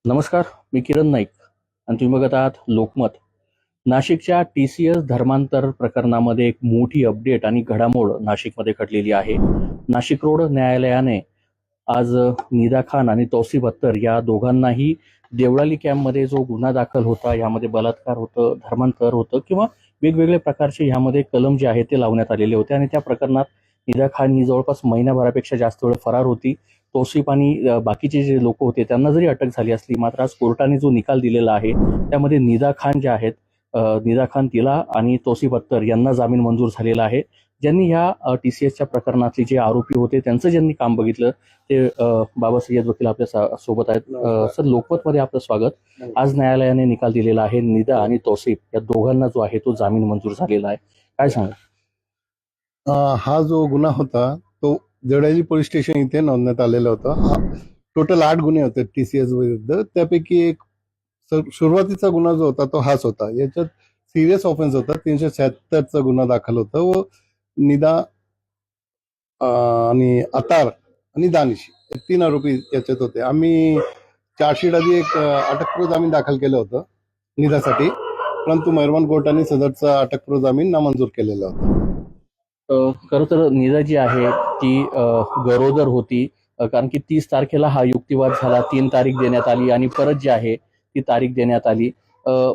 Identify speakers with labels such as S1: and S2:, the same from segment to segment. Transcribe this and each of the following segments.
S1: नमस्कार, मी किरण नाईक आणि तुम्ही बघत आहात लोकमत. नाशिकच्या TCS धर्मांतर प्रकरणामध्ये एक मोठी अपडेट आणि घडामोड नाशिकमध्ये घडलेली आहे. नाशिक रोड न्यायालयाने आज निदा खान आणि तौसिफ अत्तर या दोघांनाही देवळाली कॅम्पमध्ये जो गुन्हा दाखल होता, यामध्ये बलात्कार होतं, धर्मांतर होतं किंवा वेगवेगळे प्रकारचे ह्यामध्ये कलम जे आहेत ते लावण्यात आलेले होते आणि त्या प्रकरणात निदा खान ही जवळपास महिनाभरापेक्षा जास्त वेळ फरार होती. तौसिफ आणि बाकीचे जे लोक होते त्यांना जरी अटक झाली असली, मात्र आज कोर्टाने जो निकाल दिलेला आहे त्यामध्ये निदा खान ज्या आहेत, निदा खान तिला आणि तौसिफ अत्तर यांना जामीन मंजूर झालेला आहे. ज्यांनी ह्या TCSच्या प्रकरणातले जे आरोपी होते त्यांचं ज्यांनी काम बघितलं ते बाबा सय्यद वकील आपल्या सोबत आहेत. सर, लोकमतमध्ये आपलं स्वागत. आज न्यायालयाने निकाल दिलेला आहे, निदा आणि तौसिफ या दोघांना जो आहे तो जामीन मंजूर झालेला आहे. काय सांगा?
S2: हा जो गुन्हा होता तो देवळाली पोलीस स्टेशन इथे नोंदण्यात आलेला होता. टोटल 8 गुन्हे होते TCS विरुद्ध. त्यापैकी एक सुरुवातीचा गुन्हा जो होता तो हाच होता. याच्यात सिरियस ऑफेन्स होता. 376चा गुन्हा दाखल होता व निदा आणि अतार आणि दानिश हे 3 आरोपी याच्यात होते. आम्ही चार्जशीट आधी एक अटकपूर्व जामीन दाखल केलं होतं निदासाठी, परंतु मेहरबान कोर्टाने सदरचा अटकपूर्व जामीन नामंजूर केलेला होता.
S1: खरं तर निदा जी आहे ती गरोदर होती, कारण की 30 तारखेला हा युक्तिवाद झाला, 3 तारीख देण्यात आली आणि परत जी आहे ती तारीख देण्यात आली.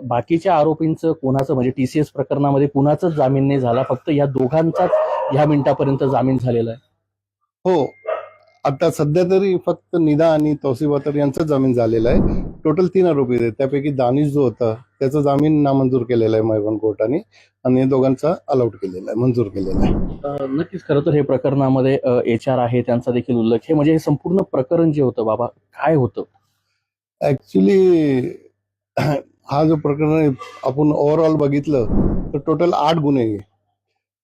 S1: बाकीच्या आरोपींचं कोणाचं म्हणजे TCS प्रकरणामध्ये कुणाचाच जामीन नाही झाला, फक्त या दोघांचाच ह्या मिनिटापर्यंत जामीन झालेला आहे.
S2: हो, आता सध्या तरी फक्त निदा आणि तौसिफ अत्तर यांचा जामीन झालेला आहे. टोटल 3 आरोपी आहेत. त्यापैकी दानिश जो होता त्याचा जामीन नामंजूर केलेला आहे मेहरबान कोर्टाने आणि दोघांचा अलाउड केलेला आहे, मंजूर केलेला आहे.
S1: नक्कीच. खरं तर हे प्रकरणामध्ये HR आहे त्यांचा देखील उल्लेख आहे. म्हणजे हे संपूर्ण प्रकरण जे होतं बाबा, काय होतं?
S2: ऍक्च्युली हा जो प्रकरण आहे आपण ओव्हरऑल बघितलं तर टोटल 8 गुन्हे आहे.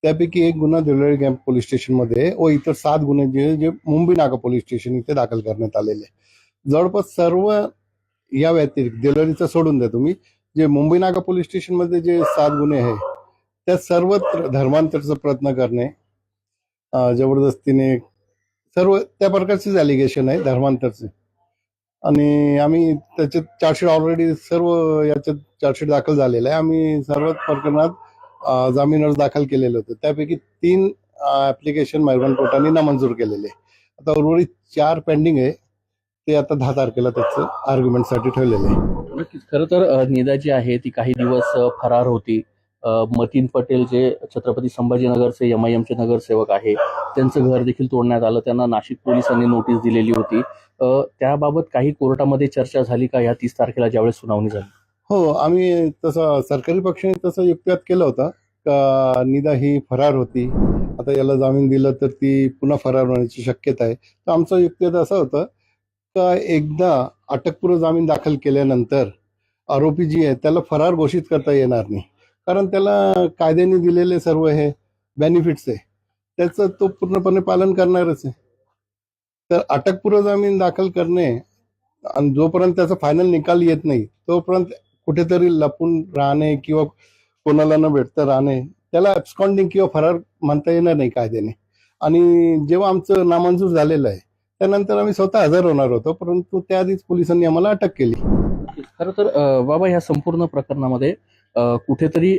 S2: त्यापैकी एक गुन्हा देवळाली कॅम्प पोलीस स्टेशनमध्ये व इतर 7 गुन्हे जे मुंबई नाका पोलीस स्टेशन इथे दाखल करण्यात आलेले. जवळपास सर्व या व्यतिरिक्त देवळालीचं सोडून द्या तुम्ही, जे मुंबई नाका पोलीस स्टेशनमध्ये जे 7 गुन्हे आहे त्या सर्वत्र धर्मांतरचा प्रयत्न करणे, जबरदस्तीने, सर्व त्या प्रकारचेच ॲलिगेशन आहे धर्मांतरचे. आणि आम्ही त्याचे चार्जशीट ऑलरेडी सर्व याच्यात चार्जशीट दाखल झालेलं आहे. आम्ही सर्वच प्रकरणात जामीन अर्ज दाखल केलेले होते. त्यापैकी 3 ऍप्लिकेशन मेहरबान कोर्टाने नामंजूर केलेले. आता उर्वरित 4 पेंडिंग आहे. ते आता 10 तारखेला त्याचं आर्ग्युमेंटसाठी ठेवलेलं आहे.
S1: नक्कीच. खरं तर निदा जी आहे ती काही दिवस फरार होती. मतीन पटेल जे छत्रपती संभाजीनगरचे MIMचे नगरसेवक आहे, त्यांचं घर देखील तोडण्यात आलं. त्यांना नाशिक पोलिसांनी नोटीस दिलेली होती. त्याबाबत काही कोर्टामध्ये चर्चा झाली का या 30 तारखेला ज्यावेळेस सुनावणी झाली?
S2: हो, आम्ही तसं सरकारी पक्षाने तसं युक्तिवाद केला होता का निदा ही फरार होती, आता याला जामीन दिलं तर ती पुन्हा फरार होण्याची शक्यता आहे. तर आमचा युक्तिवाद असा होता का एकदा अटकपूर्व जामीन दाखल केल्यानंतर आरोपी जी आहे त्याला फरार घोषित करता येणार नाही, कारण त्याला कायद्याने दिलेले सर्व हे बेनिफिट्स आहे त्याचं तो पूर्णपणे पालन करणारच आहे. तर अटकपूर्व जामीन दाखल करणे आणि जोपर्यंत त्याचा फायनल निकाल येत नाही तोपर्यंत कुठेतरी लपून राहणे किंवा कोणाला न भेटता राहणे, त्याला ॲब्स्कॉन्डिंग किंवा फरार म्हणता येणार नाही कायद्याने. आणि जेव्हा आमचं नामंजूर झालेलं आहे त्यानंतर आम्ही स्वतः हजर होणार होतो, परंतु त्याआधीच पोलिसांनी आम्हाला अटक केली.
S1: खरं तर बाबा, ह्या संपूर्ण प्रकरणामध्ये कुठेतरी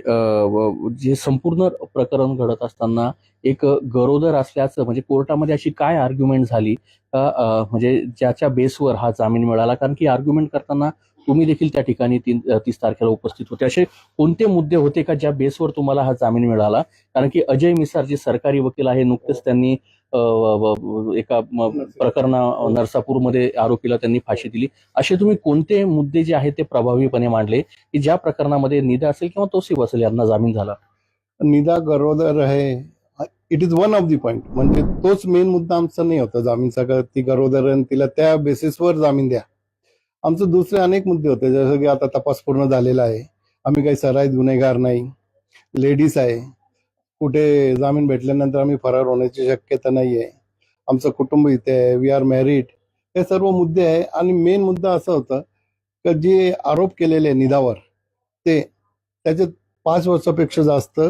S1: जे संपूर्ण प्रकरण घडत असताना एक गरोदर असल्याचं म्हणजे कोर्टामध्ये अशी काय आर्ग्युमेंट झाली का, म्हणजे ज्याच्या बेसवर हा जामीन मिळाला? कारण की आर्ग्युमेंट करताना तुम्ही देखील त्या ठिकाणी 30 तारखेला उपस्थित होते. असे कोणते मुद्दे होते का ज्या बेसवर तुम्हाला हा जामीन मिळाला? कारण की अजय मिसार जे सरकारी वकील आहे, नुकतेच त्यांनी एका प्रकरणा नरसापूरमध्ये आरोपीला त्यांनी फाशी दिली. असे तुम्ही कोणते मुद्दे जे आहेत ते प्रभावीपणे मांडले की ज्या प्रकरणामध्ये निदा असेल किंवा तौसिफ असेल यांना जामीन झाला?
S2: निदा गरोदर आहे, it is one of the point. म्हणजे तोच मेन मुद्दा आमचा नाही होता जामीनचा का ती गरोदर आणि तिला त्या बेसिसवर जामीन द्या. आमचे दुसरे अनेक मुद्दे होते, जसं की आता तपास पूर्ण झालेला आहे, आम्ही काही सराईत गुन्हेगार नाही, लेडीज आहे, कुठे जामीन भेटल्यानंतर आम्ही फरार होण्याची शक्यता नाही आहे, आमचं कुटुंब इथे आहे, वी आर मॅरिड, हे सर्व मुद्दे आहे. आणि मेन मुद्दा असा होता की जे आरोप केलेले निदावर ते त्याच्यात 5 वर्षापेक्षा जास्त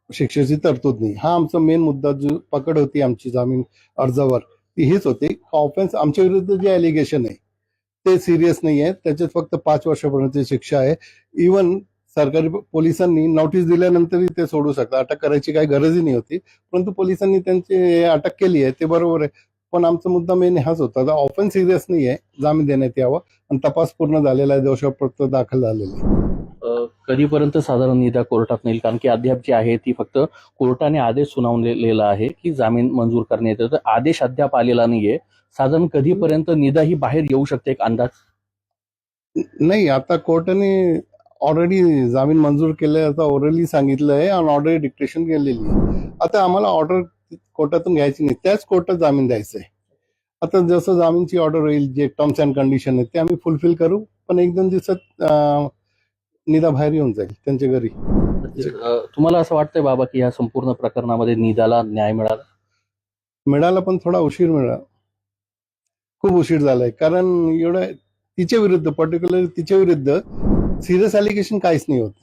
S2: शिक्षेची तरतूद नाही. हा आमचा मेन मुद्दा, जो पकड होती आमची जामीन अर्जावर ती हीच होती. ऑफेन्स आमच्या विरुद्ध जे ॲलिगेशन आहे ते सिरियस नाही आहे. त्याच्यात फक्त 5 वर्षापर्यंतची शिक्षा आहे. इवन सरकारी पोलिसांनी नोटीस दिल्यानंतरही ते सोडू शकतात. अटक करायची काही गरजही नाही होती. परंतु पोलिसांनी त्यांची अटक केली आहे, ते बरोबर आहे. पण आमचा मुद्दा मेन हाच होता. ऑफेन्स सिरियस नाही आहे, जामीन देण्यात यावा आणि तपास पूर्ण झालेला आहे, दोषापत्र दाखल झालेलं आहे.
S1: कधीपर्यंत साधारण निदा कोर्टात नेईल? कारण की अद्याप जी आहे ती फक्त कोर्टाने आदेश सुनावलेला आहे की जामीन मंजूर करण्यात येतो. तर आदेश अद्याप आलेला नाहीये. साधारण कधीपर्यंत निदा ही बाहेर येऊ शकते, एक अंदाज?
S2: नाही, आता कोर्टाने ऑलरेडी जामीन मंजूर केल्याचं ऑर्डरली सांगितलं आहे आणि ऑर्डर डिक्टेशन केलेली आहे. आता आम्हाला ऑर्डर कोर्टातून घ्यायची नाही, त्याच कोर्टात जामीन द्यायचं आहे. आता जसं जामीनची ऑर्डर होईल, जे टर्म्स अँड कंडिशन आहेत ते आम्ही फुलफिल करू, पण 1-2 दिवसात निदा बाहेर येऊन जाईल त्यांच्या घरी.
S1: तुम्हाला असं वाटतंय बाबा की या संपूर्ण प्रकरणामध्ये निदाला न्याय मिळाला?
S2: मिळाला, पण थोडा उशीर मिळाला. खूप उशीर झालाय. कारण एवढं तिच्या विरुद्ध, पर्टिक्युलर तिच्या विरुद्ध सिरियस अलिगेशन काहीच नाही होते.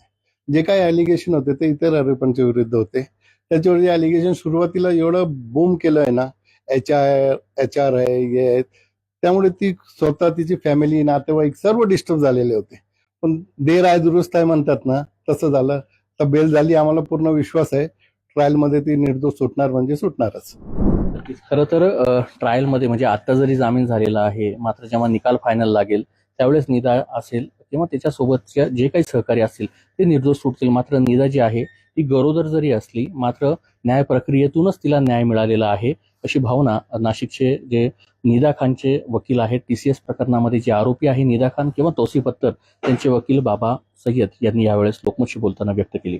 S2: जे काही अलिगेशन होते ते इतर आरोपांच्या विरुद्ध होते. त्याच्यावर जे अलिगेशन सुरुवातीला एवढं बूम केलं आहे ना, HR आहे, हे आहे, त्यामुळे ती स्वतः, तिची फॅमिली, नातेवाईक सर्व डिस्टर्ब झालेले होते. पण देर आहे दुरुस्त आहे म्हणतात ना, तसं झालं. तर बेल झाली. आम्हाला पूर्ण विश्वास आहे ट्रायलमध्ये ती निर्दोष सुटणार म्हणजे सुटणारच.
S1: खरं तर ट्रायलमध्ये म्हणजे आता जरी जामीन झालेला आहे, मात्र जेव्हा निकाल फायनल लागेल त्यावेळेस निदा असेल किंवा त्याच्यासोबतच्या जे काही सहकारी असतील ते निर्दोष सुटतील. मात्र निदा जी आहे ती गरोदर जरी असली, मात्र न्याय प्रक्रियेतूनच तिला न्याय मिळालेला आहे, अशी भावना नाशिकचे जे निदा खानचे वकील आहेत, TCS प्रकरणामध्ये जे आरोपी आहे निदा खान किंवा तौसिफ अत्तर, त्यांचे वकील बाबा सय्यद यांनी यावेळेस लोकमतशी बोलताना व्यक्त केली.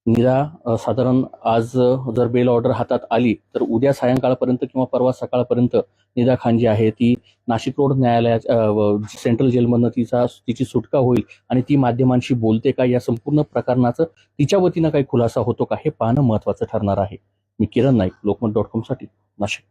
S1: निदा साधारण आज जर बेल ऑर्डर हातात आली तर उद्या सायंकाळपर्यंत किंवा परवा सकाळपर्यंत निदा खान जी आहे ती नाशिक रोड न्यायालयात सेंट्रल जेलमधनं तिची सुटका होईल आणि ती माध्यमांशी बोलते का, या संपूर्ण प्रकरणाचं तिच्या वतीनं काही खुलासा होतो का, हे पाहणं महत्वाचं ठरणार आहे. मी किरण नाईक, लोकमत.com साठी नाशिक.